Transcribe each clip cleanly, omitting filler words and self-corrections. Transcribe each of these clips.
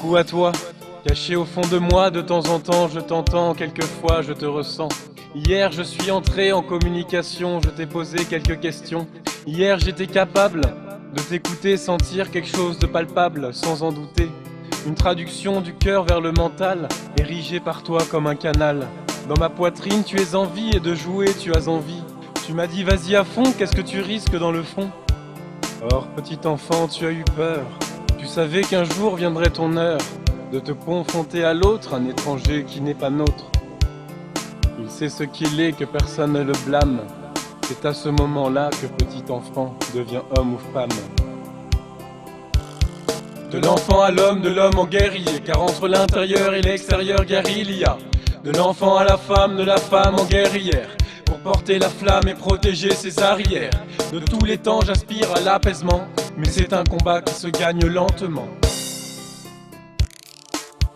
Coucou à toi, caché au fond de moi, de temps en temps je t'entends, quelquefois je te ressens. Hier je suis entré en communication, je t'ai posé quelques questions. Hier j'étais capable de t'écouter, sentir quelque chose de palpable, sans en douter. Une traduction du cœur vers le mental, érigée par toi comme un canal. Dans ma poitrine tu es en vie et de jouer tu as envie. Tu m'as dit vas-y à fond, qu'est-ce que tu risques dans le fond? Or petit enfant tu as eu peur. Tu savais qu'un jour viendrait ton heure de te confronter à l'autre, un étranger qui n'est pas nôtre. Il sait ce qu'il est, que personne ne le blâme. C'est à ce moment-là que petit enfant devient homme ou femme. De l'enfant à l'homme, de l'homme en guerrier, car entre l'intérieur et l'extérieur guerrier il y a. De l'enfant à la femme, de la femme en guerrière, pour porter la flamme et protéger ses arrières. De tous les temps j'aspire à l'apaisement, mais c'est un combat qui se gagne lentement.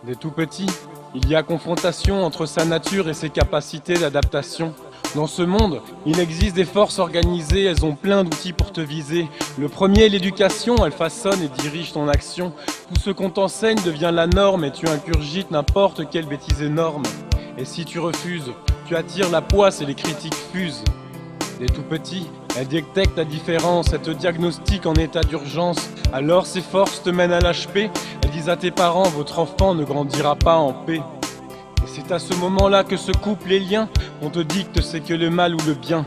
Dès tout petit, il y a confrontation entre sa nature et ses capacités d'adaptation. Dans ce monde, il existe des forces organisées, elles ont plein d'outils pour te viser. Le premier, l'éducation, elle façonne et dirige ton action. Tout ce qu'on t'enseigne devient la norme et tu incurgites n'importe quelle bêtise énorme. Et si tu refuses, tu attires la poisse et les critiques fusent. Dès tout petit, elle détecte ta différence, elle te diagnostique en état d'urgence. Alors ces forces te mènent à l'HP, elles disent à tes parents, votre enfant ne grandira pas en paix. Et c'est à ce moment-là que se coupent les liens, on te dicte c'est que le mal ou le bien.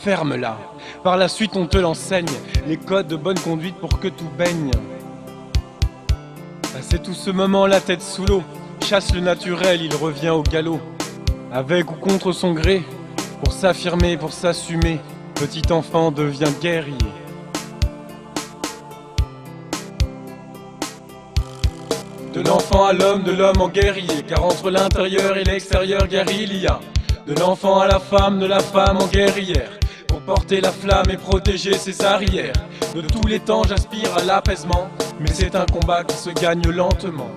Ferme-la, par la suite on te l'enseigne, les codes de bonne conduite pour que tout baigne. C'est tout ce moment la tête sous l'eau, chasse le naturel, il revient au galop. Avec ou contre son gré, pour s'affirmer, pour s'assumer, petit enfant devient guerrier. De l'enfant à l'homme, de l'homme en guerrier, car entre l'intérieur et l'extérieur guerrier il y a. De l'enfant à la femme, de la femme en guerrière, pour porter la flamme et protéger ses arrières. De tous les temps j'aspire à l'apaisement, mais c'est un combat qui se gagne lentement.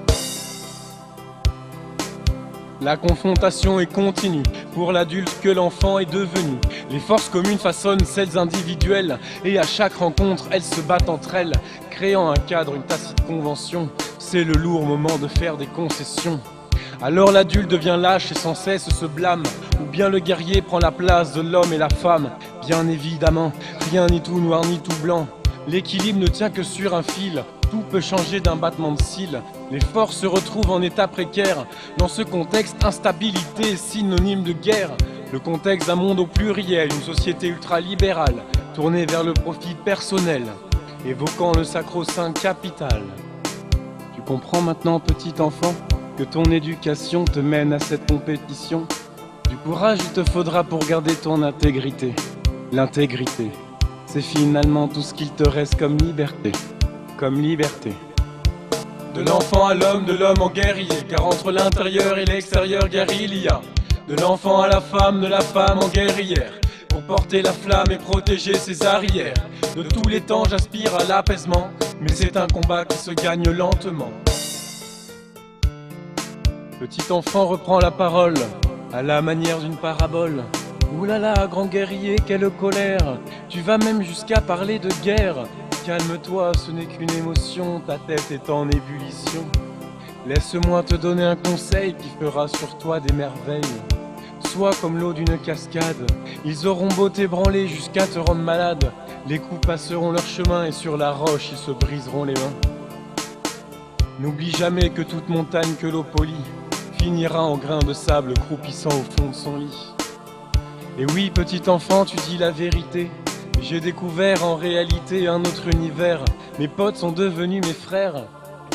La confrontation est continue, pour l'adulte que l'enfant est devenu. Les forces communes façonnent celles individuelles, et à chaque rencontre, elles se battent entre elles, créant un cadre, une tacite convention. C'est le lourd moment de faire des concessions. Alors l'adulte devient lâche et sans cesse se blâme, ou bien le guerrier prend la place de l'homme et la femme. Bien évidemment, rien ni tout noir ni tout blanc. L'équilibre ne tient que sur un fil. Tout peut changer d'un battement de cils. Les forces se retrouvent en état précaire. Dans ce contexte, instabilité est synonyme de guerre. Le contexte d'un monde au pluriel, une société ultralibérale, tournée vers le profit personnel, évoquant le sacro-saint capital. Tu comprends maintenant, petit enfant, que ton éducation te mène à cette compétition. Du courage il te faudra pour garder ton intégrité. L'intégrité, c'est finalement tout ce qu'il te reste comme liberté. Comme liberté. De l'enfant à l'homme, de l'homme en guerrier, car entre l'intérieur et l'extérieur guerrier il y a. De l'enfant à la femme, de la femme en guerrière, pour porter la flamme et protéger ses arrières. De tous les temps j'aspire à l'apaisement, mais c'est un combat qui se gagne lentement. Petit enfant reprend la parole, à la manière d'une parabole. Ouh là là, grand guerrier, quelle colère! Tu vas même jusqu'à parler de guerre. Calme-toi, ce n'est qu'une émotion, ta tête est en ébullition. Laisse-moi te donner un conseil qui fera sur toi des merveilles. Sois comme l'eau d'une cascade, ils auront beau t'ébranler jusqu'à te rendre malade. Les coups passeront leur chemin et sur la roche ils se briseront les mains. N'oublie jamais que toute montagne que l'eau polie finira en grains de sable croupissant au fond de son lit. Et oui, petit enfant, tu dis la vérité. J'ai découvert en réalité un autre univers. Mes potes sont devenus mes frères.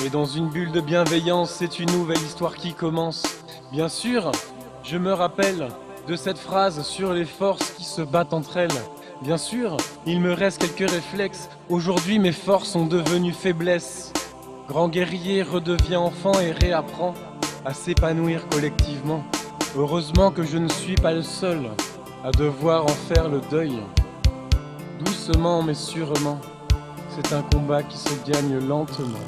Et dans une bulle de bienveillance, c'est une nouvelle histoire qui commence. Bien sûr, je me rappelle de cette phrase sur les forces qui se battent entre elles. Bien sûr, il me reste quelques réflexes. Aujourd'hui, mes forces sont devenues faiblesses. Grand guerrier redevient enfant et réapprend à s'épanouir collectivement. Heureusement que je ne suis pas le seul à devoir en faire le deuil. Doucement mais sûrement, c'est un combat qui se gagne lentement.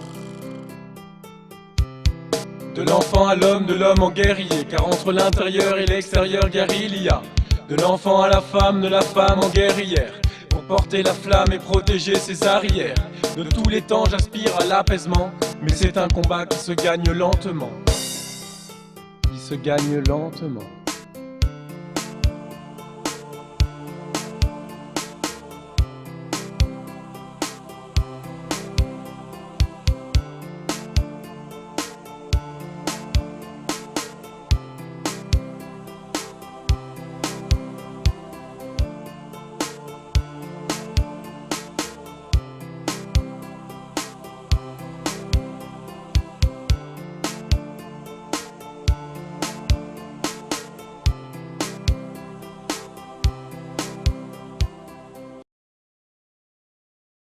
De l'enfant à l'homme, de l'homme en guerrier, car entre l'intérieur et l'extérieur guerrier il y a. De l'enfant à la femme, de la femme en guerrière, pour porter la flamme et protéger ses arrières. De tous les temps j'aspire à l'apaisement, Mais c'est un combat qui se gagne lentement. Qui se gagne lentement.